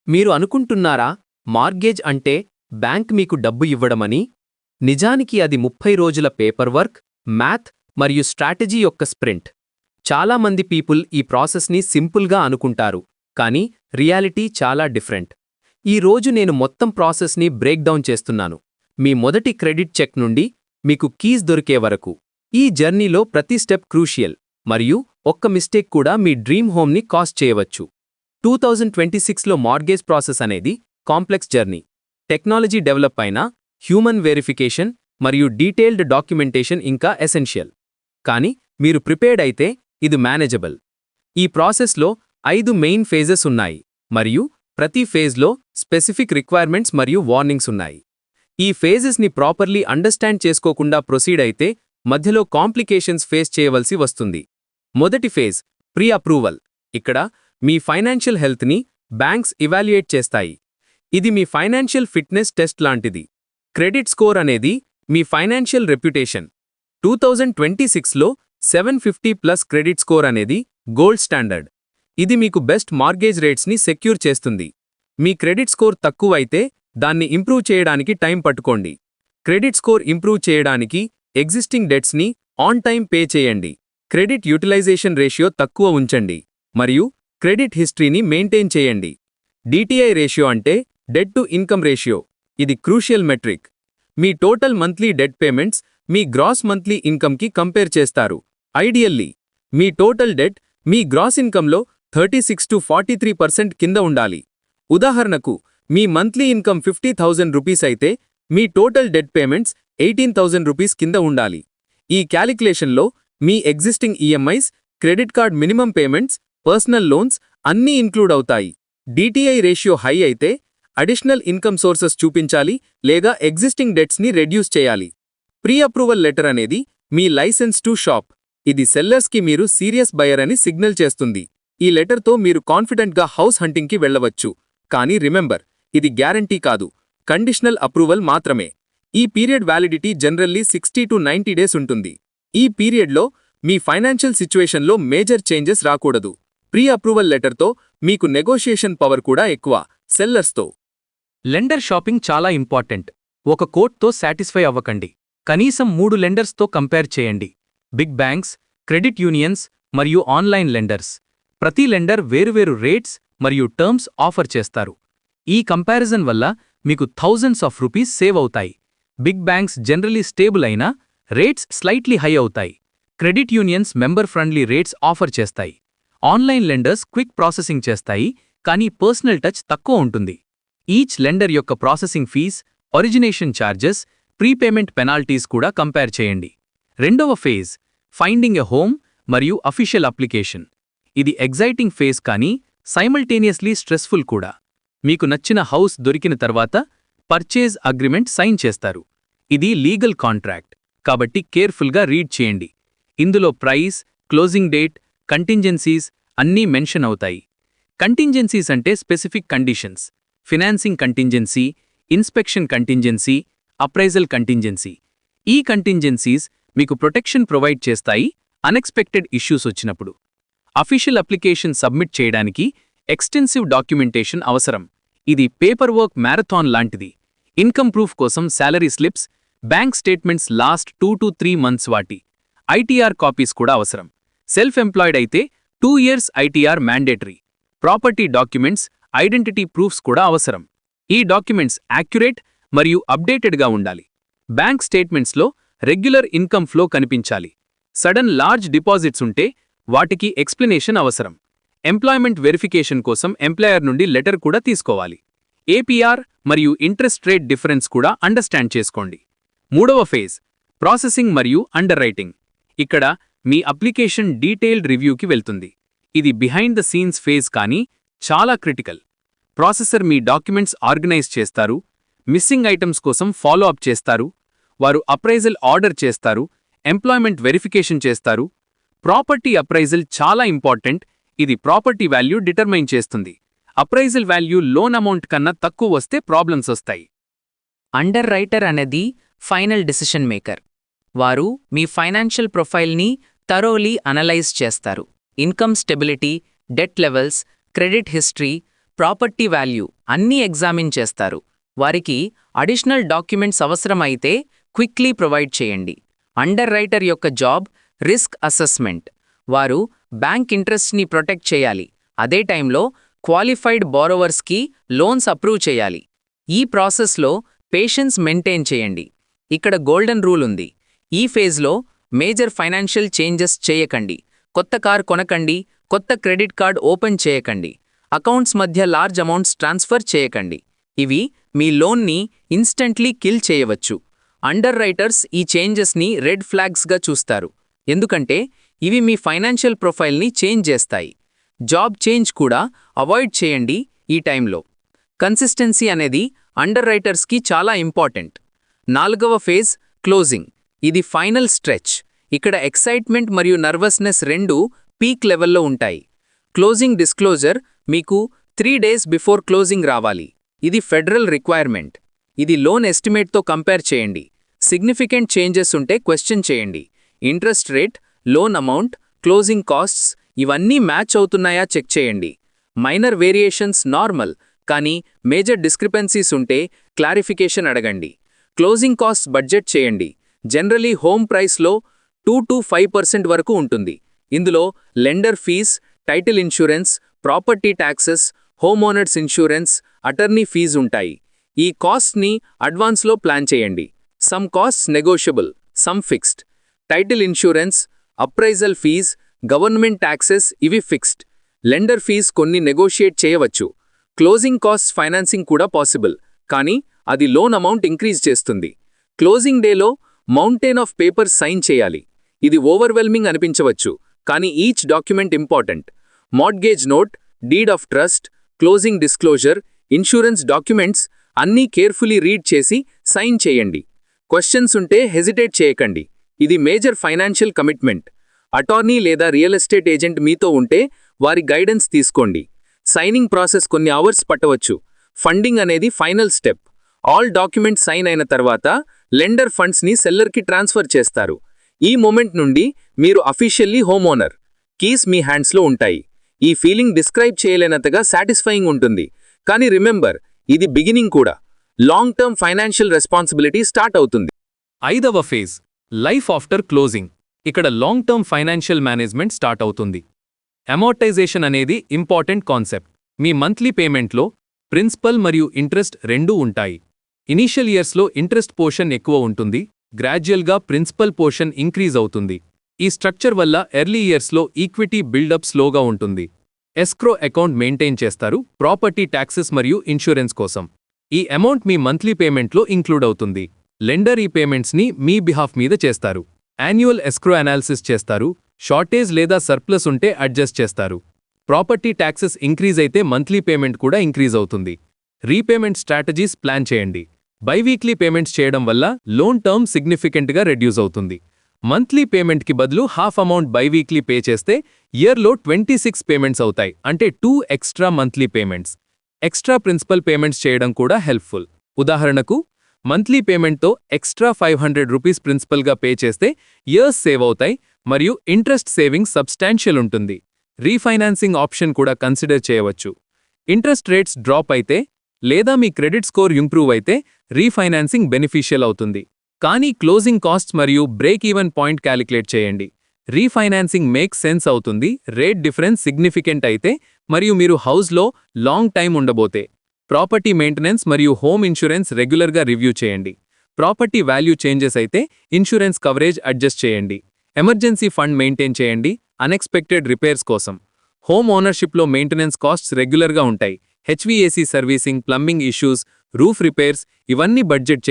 మీరు అనుకుంటున్నారా మార్గేజ్ అంటే బ్యాంక్ మీకు డబ్బు ఇవ్వడమని? నిజానికి అది 30 రోజుల పేపర్ వర్క్, మ్యాథ్ మరియు స్ట్రాటజీ యొక్క స్ప్రింట్. చాలామంది పీపుల్ ఈ ప్రాసెస్ని సింపుల్గా అనుకుంటారు, కానీ రియాలిటీ చాలా డిఫరెంట్. ఈ రోజు నేను మొత్తం ప్రాసెస్ని బ్రేక్ డౌన్ చేస్తున్నాను, మీ మొదటి క్రెడిట్ చెక్ నుండి మీకు కీస్ దొరికే వరకు. ఈ జర్నీలో ప్రతి స్టెప్ క్రూషియల్, మరియు ఒక్క మిస్టేక్ కూడా మీ డ్రీమ్ హోమ్ని కాస్ట్ చేయవచ్చు. 2026లో మార్గేజ్ ప్రాసెస్ అనేది కాంప్లెక్స్ జర్నీ. టెక్నాలజీ డెవలప్ అయినా హ్యూమన్ వెరిఫికేషన్ మరియు డీటెయిల్డ్ డాక్యుమెంటేషన్ ఇంకా ఎసెన్షియల్. కానీ మీరు ప్రిపేర్డ్ అయితే ఇది మేనేజబుల్. ఈ ప్రాసెస్లో 5 మెయిన్ ఫేజెస్ ఉన్నాయి, మరియు ప్రతి ఫేజ్లో స్పెసిఫిక్ రిక్వైర్మెంట్స్ మరియు వార్నింగ్స్ ఉన్నాయి. ఈ ఫేజెస్ని ప్రాపర్లీ అండర్స్టాండ్ చేసుకోకుండా ప్రొసీడ్ అయితే మధ్యలో కాంప్లికేషన్స్ ఫేస్ చేయవలసి వస్తుంది. మొదటి ఫేజ్ ప్రీ అప్రూవల్. ఇక్కడ మీ ఫైనాన్షియల్ హెల్త్ని బ్యాంక్స్ ఇవాల్యుయేట్ చేస్తాయి. ఇది మీ ఫైనాన్షియల్ ఫిట్నెస్ టెస్ట్ లాంటిది. క్రెడిట్ స్కోర్ అనేది మీ ఫైనాన్షియల్ రెప్యుటేషన్. 2026లో 750+ క్రెడిట్ స్కోర్ అనేది గోల్డ్ స్టాండర్డ్. ఇది మీకు బెస్ట్ మార్గేజ్ రేట్స్ని సెక్యూర్ చేస్తుంది. మీ క్రెడిట్ స్కోర్ తక్కువైతే దాన్ని ఇంప్రూవ్ చేయడానికి టైం పట్టుకోండి. క్రెడిట్ స్కోర్ ఇంప్రూవ్ చేయడానికి ఎగ్జిస్టింగ్ డెట్స్ని ఆన్ టైం పే చేయండి. క్రెడిట్ యూటిలైజేషన్ రేషియో తక్కువ ఉంచండి, మరియు క్రెడిట్ హిస్టరీని మెయింటైన్ చేయండి. డిటిఐ రేషియో అంటే డెట్ టు ఇన్కమ్ రేషియో. ఇది క్రూషియల్ మెట్రిక్. మీ టోటల్ మంత్లీ డెట్ పేమెంట్స్ మీ గ్రాస్ మంత్లీ ఇన్కమ్కి కంపేర్ చేస్తారు. ఐడియల్లీ మీ టోటల్ డెట్ మీ గ్రాస్ ఇన్కమ్లో 36 to 43% కింద ఉండాలి. ఉదాహరణకు, మీ మంత్లీ ఇన్కమ్ 50,000 రూపీస్ అయితే మీ టోటల్ డెట్ పేమెంట్స్ 18,000 రూపీస్ కింద ఉండాలి. ఈ క్యాలిక్యులేషన్లో మీ existing EMIs, credit card minimum payments, personal loans అన్నీ ఇంక్లూడ్ అవుతాయి. డిటిఐ రేషియో హై అయితే అడిషనల్ ఇన్కమ్ సోర్సెస్ చూపించాలి లేదా ఎగ్జిస్టింగ్ డెట్స్ని రెడ్యూస్ చేయాలి. ప్రీ అప్రూవల్ లెటర్ అనేది మీ లైసెన్స్ టు షాప్. ఇది సెల్లర్స్కి మీరు సీరియస్ బయర్ అని సిగ్నల్ చేస్తుంది. ఈ లెటర్తో మీరు కాన్ఫిడెంట్గా హౌస్ హంటింగ్కి వెళ్ళవచ్చు. కానీ రిమెంబర్, ఇది గ్యారంటీ కాదు, కండిషనల్ అప్రూవల్ మాత్రమే. ఈ period validity generally 60 to 90 days ఉంటుంది. ఈ పీరియడ్లో మీ ఫైనాన్షియల్ సిచ్యువేషన్లో మేజర్ చేంజెస్ రాకూడదు. ప్రీ అప్రూవల్ లెటర్తో మీకు నెగోషియేషన్ పవర్ కూడా ఎక్కువ సెల్లర్స్తో. లెండర్ షాపింగ్ చాలా ఇంపార్టెంట్. ఒక కోట్తో సాటిస్ఫై అవ్వకండి. కనీసం 3 లెండర్స్తో కంపేర్ చేయండి. బిగ్ బ్యాంక్స్, క్రెడిట్ యూనియన్స్ మరియు ఆన్లైన్ లెండర్స్. ప్రతి లెండర్ వేరువేరు రేట్స్ మరియు టర్మ్స్ ఆఫర్ చేస్తారు. ఈ కంపారిజన్ వల్ల మీకు థౌజండ్స్ ఆఫ్ రూపీస్ సేవ్ అవుతాయి. బిగ్ బ్యాంక్స్ జనరలీ స్టేబుల్ అయినా రేట్స్ స్లైట్లీ హై అవుతాయి. Credit unions member friendly rates offer చేస్తాయి. ఆన్లైన్ లెండర్స్ క్విక్ ప్రాసెసింగ్ చేస్తాయి, కానీ పర్సనల్ టచ్ తక్కువ ఉంటుంది. ఈచ్ లెండర్ యొక్క processing fees, origination charges, prepayment penalties కూడా కంపేర్ చేయండి. రెండవ ఫేజ్ ఫైండింగ్ ఎ హోమ్ మరియు అఫీషియల్ అప్లికేషన్. ఇది ఎగ్జైటింగ్ ఫేజ్ కానీ సైమల్టేనియస్లీ స్ట్రెస్ఫుల్ కూడా. మీకు నచ్చిన హౌస్ దొరికిన తర్వాత పర్చేజ్ అగ్రిమెంట్ సైన్ చేస్తారు. ఇది లీగల్ కాంట్రాక్ట్, కాబట్టి కేర్ఫుల్గా రీడ్ చేయండి. ఇందులో ప్రైస్, క్లోజింగ్ డేట్, కంటింజెన్సీస్ అన్నీ మెన్షన్ అవుతాయి. కంటింజెన్సీస్ అంటే specific conditions. Financing contingency, inspection contingency, appraisal contingency. ఈ కంటింజెన్సీస్ మీకు ప్రొటెక్షన్ ప్రొవైడ్ చేస్తాయి అన్ఎక్స్పెక్టెడ్ ఇష్యూస్ వచ్చినప్పుడు. అఫీషియల్ అప్లికేషన్ సబ్మిట్ చేయడానికి ఎక్స్టెన్సివ్ డాక్యుమెంటేషన్ అవసరం. ఇది పేపర్ వర్క్ మ్యారథాన్ లాంటిది. ఇన్కమ్ ప్రూఫ్ కోసం salary slips, bank statements last 2 to 3 months వాటి ఐటీఆర్ కాపీస్ కూడా అవసరం. సెల్ఫ్ ఎంప్లాయిడ్ అయితే 2 years ITR mandatory. Property documents, identity proofs కూడా అవసరం. ఈ డాక్యుమెంట్స్ యాక్యురేట్ మరియు అప్డేటెడ్గా ఉండాలి. బ్యాంక్ స్టేట్మెంట్స్లో రెగ్యులర్ ఇన్కమ్ ఫ్లో కనిపించాలి. సడన్ లార్జ్ డిపాజిట్స్ ఉంటే వాటికి ఎక్స్ప్లెనేషన్ అవసరం. ఎంప్లాయ్మెంట్ వెరిఫికేషన్ కోసం ఎంప్లాయర్ నుండి లెటర్ కూడా తీసుకోవాలి. ఏపీఆర్ మరియు ఇంట్రెస్ట్ రేట్ డిఫరెన్స్ కూడా అండర్స్టాండ్ చేసుకోండి. మూడవ ఫేజ్ ప్రాసెసింగ్ మరియు అండర్ రైటింగ్. ఇక్కడ మీ అప్లికేషన్ డీటెయిల్డ్ రివ్యూకి వెళ్తుంది. ఇది బిహైండ్ ద సీన్స్ ఫేజ్ కానీ చాలా క్రిటికల్. ప్రాసెసర్ మీ డాక్యుమెంట్స్ ఆర్గనైజ్ చేస్తారు, మిస్సింగ్ ఐటమ్స్ కోసం ఫాలో అప్ చేస్తారు, వారు అప్రైజల్ ఆర్డర్ చేస్తారు, ఎంప్లాయ్మెంట్ వెరిఫికేషన్ చేస్తారు. ప్రాపర్టీ అప్రైజల్ చాలా ఇంపార్టెంట్. ఇది ప్రాపర్టీ వాల్యూ డిటర్మైన్ చేస్తుంది. అప్రైజల్ వాల్యూ లోన్ అమౌంట్ కన్నా తక్కువ వస్తే ప్రాబ్లమ్స్ వస్తాయి. అండర్ రైటర్ అనేది ఫైనల్ డిసిషన్ మేకర్. వారు మీ ఫైనాన్షియల్ ప్రొఫైల్ని థరోలీ అనలైజ్ చేస్తారు. Income stability, debt levels, credit history, property value అన్నీ ఎగ్జామిన్ చేస్తారు. వారికి అడిషనల్ డాక్యుమెంట్స్ అవసరమైతే క్విక్లీ ప్రొవైడ్ చేయండి. అండర్ రైటర్ యొక్క జాబ్ రిస్క్ అసెస్మెంట్. వారు బ్యాంక్ ఇంట్రెస్ట్ని ప్రొటెక్ట్ చేయాలి. అదే టైంలో క్వాలిఫైడ్ బారోవర్స్కి లోన్స్ అప్రూవ్ చేయాలి. ఈ ప్రాసెస్లో పేషెన్స్ మెయింటైన్ చేయండి. ఇక్కడ గోల్డెన్ రూల్ ఉంది. ఈ ఫేజ్లో మేజర్ ఫైనాన్షియల్ చేంజెస్ చేయకండి. కొత్త కార్ కొనకండి, కొత్త క్రెడిట్ కార్డ్ ఓపెన్ చేయకండి, అకౌంట్స్ మధ్య లార్జ్ అమౌంట్స్ ట్రాన్స్ఫర్ చేయకండి. ఇవి మీ లోన్ని ఇన్స్టెంట్లీ కిల్ చేయవచ్చు. అండర్ రైటర్స్ ఈ చేంజెస్ని రెడ్ ఫ్లాగ్స్గా చూస్తారు, ఎందుకంటే ఇవి మీ ఫైనాన్షియల్ ప్రొఫైల్ని చేంజ్ చేస్తాయి. జాబ్ చేంజ్ కూడా అవాయిడ్ చేయండి ఈ టైంలో. కన్సిస్టెన్సీ అనేది అండర్ రైటర్స్కి చాలా ఇంపార్టెంట్. 4వ ఫేజ్ క్లోజింగ్. ఇది ఫైనల్ స్ట్రెచ్. ఇక్కడ ఎక్సైట్మెంట్ మరియు నర్వస్నెస్ రెండూ పీక్ లెవెల్లో ఉంటాయి. క్లోజింగ్ డిస్క్లోజర్ మీకు 3 days బిఫోర్ క్లోజింగ్ రావాలి. ఇది ఫెడరల్ రిక్వైర్మెంట్. ఇది లోన్ ఎస్టిమేట్తో కంపేర్ చేయండి. సిగ్నిఫికెంట్ చేంజెస్ ఉంటే క్వశ్చన్ చేయండి. Interest rate, loan amount, closing costs ఇవన్నీ మ్యాచ్ అవుతున్నాయా చెక్ చేయండి. మైనర్ వేరియేషన్స్ నార్మల్, కానీ మేజర్ డిస్క్రిపెన్సీస్ ఉంటే క్లారిఫికేషన్ అడగండి. క్లోజింగ్ కాస్ట్స్ బడ్జెట్ చేయండి. జనరలీ హోమ్ ప్రైస్లో 2 to 5% వరకు ఉంటుంది. ఇందులో lender fees, title insurance, property taxes, home owners insurance, attorney fees ఉంటాయి. ఈ కాస్ట్ని అడ్వాన్స్లో ప్లాన్ చేయండి. Some costs negotiable, some fixed. Title insurance, appraisal fees, government taxes ఇవి ఫిక్స్డ్. లెండర్ ఫీజ్ కొన్ని నెగోషియేట్ చేయవచ్చు. క్లోజింగ్ కాస్ట్స్ ఫైనాన్సింగ్ కూడా పాసిబుల్, కానీ అది లోన్ అమౌంట్ ఇంక్రీజ్ చేస్తుంది. క్లోజింగ్ డేలో మౌంటైన్ ఆఫ్ పేపర్స్ సైన్ చేయాలి. ఇది ఓవర్వెల్మింగ్ అనిపించవచ్చు, కానీ each document important. Mortgage note, deed of trust, closing disclosure, insurance documents అన్నీ కేర్ఫుల్లీ రీడ్ చేసి సైన్ చేయండి. క్వశ్చన్స్ ఉంటే హెజిటేట్ చేయకండి. ఇది మేజర్ ఫైనాన్షియల్ కమిట్మెంట్. అటార్నీ లేదా రియల్ ఎస్టేట్ ఏజెంట్ మీతో ఉంటే వారి గైడెన్స్ తీసుకోండి. సైనింగ్ ప్రాసెస్ కొన్ని అవర్స్ పట్టవచ్చు. ఫండింగ్ అనేది final step. All documents sign అయిన తర్వాత లెండర్ ఫండ్స్ని సెల్లర్కి ట్రాన్స్ఫర్ చేస్తారు. ఈ మూమెంట్ నుండి మీరు అఫీషియల్లీ హోమ్ ఓనర్. కీస్ మీ హ్యాండ్స్లో ఉంటాయి. ఈ ఫీలింగ్ డిస్క్రైబ్ చేయలేనంతగా సాటిస్ఫైయింగ్ ఉంటుంది. కానీ రిమెంబర్, ఇది బిగినింగ్ కూడా. Long term financial responsibility start అవుతుంది. 5వ ఫేజ్ లైఫ్ ఆఫ్టర్ క్లోజింగ్. ఇక్కడ long term financial management start అవుతుంది. అమోర్టైజేషన్ అనేది ఇంపార్టెంట్ కాన్సెప్ట్. మీ మంత్లీ పేమెంట్లో ప్రిన్సిపల్ మరియు ఇంట్రెస్ట్ రెండూ ఉంటాయి. ఇనీషియల్ ఇయర్స్లో ఇంట్రెస్ట్ పోర్షన్ ఎక్కువ ఉంటుంది, గ్రాడ్యువల్గా ప్రిన్సిపల్ పోర్షన్ ఇంక్రీజ్ అవుతుంది. ఈ స్ట్రక్చర్ వల్ల ఎర్లీ ఇయర్స్లో ఈక్విటీ బిల్డప్ స్లోగా ఉంటుంది. ఎస్క్రో అకౌంట్ మెయింటైన్ చేస్తారు ప్రాపర్టీ ట్యాక్సెస్ మరియు ఇన్సూరెన్స్ కోసం. ఈ అమౌంట్ మీ మంత్లీ పేమెంట్లో ఇంక్లూడ్ అవుతుంది. లెండర్ ఈ పేమెంట్స్ని మీ బిహాఫ్ మీద చేస్తారు. యాన్యువల్ ఎస్క్రో అనాలిసిస్ చేస్తారు. షార్టేజ్ లేదా సర్ప్లస్ ఉంటే అడ్జస్ట్ చేస్తారు. ప్రాపర్టీ ట్యాక్సెస్ ఇంక్రీజ్ అయితే మంత్లీ పేమెంట్ కూడా ఇంక్రీజ్ అవుతుంది. రీపేమెంట్ స్ట్రాటజీస్ ప్లాన్ చేయండి. బైవీక్లీ పేమెంట్స్ చేయడం వల్ల లోన్ టర్మ్ సిగ్నిఫికెంట్గా రెడ్యూస్ అవుతుంది. మంత్లీ పేమెంట్కి బదులు హాఫ్ అమౌంట్ బైవీక్లీ పే చేస్తే ఇయర్లో 26 పేమెంట్స్ అవుతాయి, అంటే 2 extra monthly payments. Extra principal payments చేయడం కూడా హెల్ప్ఫుల్. ఉదాహరణకు, మంత్లీ పేమెంట్తో ఎక్స్ట్రా 500 రూపీస్ ప్రిన్సిపల్గా పే చేస్తే ఇయర్స్ సేవ్ అవుతాయి మరియు ఇంట్రెస్ట్ సేవింగ్స్ సబ్స్టాన్షియల్ ఉంటుంది. రీఫైనాన్సింగ్ ఆప్షన్ కూడా కన్సిడర్ చేయవచ్చు. ఇంట్రెస్ట్ రేట్స్ డ్రాప్ అయితే లేదా మీ క్రెడిట్ స్కోర్ ఇంప్రూవ్ అయితే రీఫైనాన్సింగ్ బెనిఫిషియల్ అవుతుంది. కానీ క్లోజింగ్ కాస్ట్స్ మరియు బ్రేక్ ఈవెన్ పాయింట్ క్యాలిక్యులేట్ చేయండి. రీఫైనాన్సింగ్ మేక్ సెన్స్ అవుతుంది రేట్ డిఫరెన్స్ సిగ్నిఫికెంట్ అయితే మరియు మీరు హౌస్లో లాంగ్ టైం ఉండబోతే. ప్రాపర్టీ మెయింటెనెన్స్ మరియు హోమ్ ఇన్సూరెన్స్ రెగ్యులర్గా రివ్యూ చేయండి. ప్రాపర్టీ వాల్యూ చేంజెస్ అయితే ఇన్సూరెన్స్ కవరేజ్ అడ్జస్ట్ చేయండి. ఎమర్జెన్సీ ఫండ్ మెయింటైన్ చేయండి అన్ఎక్స్పెక్టెడ్ రిపేర్స్ కోసం. హోమ్ ఓనర్షిప్లో మెయింటెనెన్స్ కాస్ట్స్ రెగ్యులర్గా ఉంటాయి. HVAC servicing, plumbing issues, roof repairs ఇవన్నీ బడ్జెట్